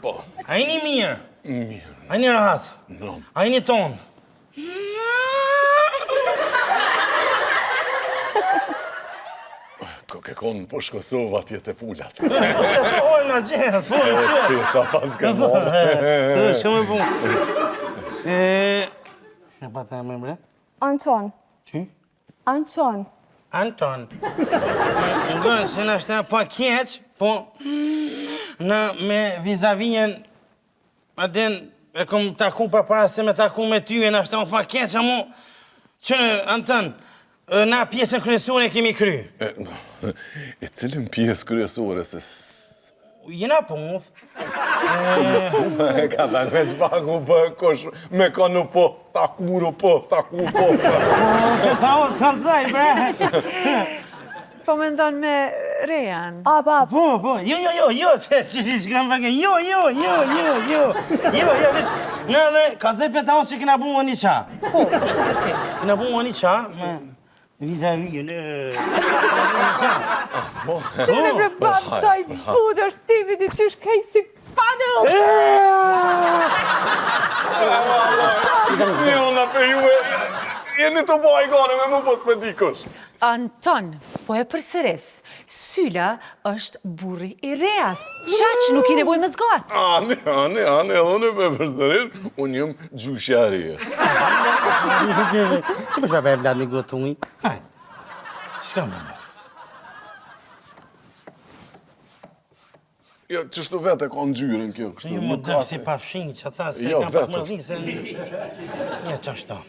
Po. A jeni mirë? Mirë. A jeni rahat? No. A jeni tonë? Ke konë po shkosova atje të pullat. Po që të hojnë në gjithë, po në që. Speca pas ke morë. Shumë e punë. Që pa të me mre? Anton. Që? Anton. Anton. Ngënë, se në është pa keq, po në me vizavijen, adin, e kom taku për para se me taku me ty, e në është pa keq, a mu, që, Anton, na pjesën kryesore kemi kry. E cilën pjesë kryesore, se... Jena punëth. Ka da me zbagu për kosh, me konu po, takuru po, taku po. Këta o s'kallë zaj, bre. Po me ndonë me Rejan. Pap. Po, jo, që kam përke, jo, veç, në dhe, ka të zaj për ta o që këna buë një qa. Po, është të vërtet. Këna buë një qa, me vizavi, në një qa. Këne bre pap, sa i budë është timi të qysh kej si padel. Jona për ju jeni të baj gane me më pos me dikush. Anton, po e përsëris, Sylla është burri i Reas. Qaq nuk i nevoj me zgat. Ane, edhe unë për përsërit, unë jëmë gjyshja e Rejas. Që përshpa për e blat një gotë të ujë? Haj, shka më më? Jo, qështu vetë e ka në gjyrën kjo, kështu. Ju më dërë si pa fshinjë që ata, se Jo, kam pak vetë. më dhinë, se... Ja, qashto.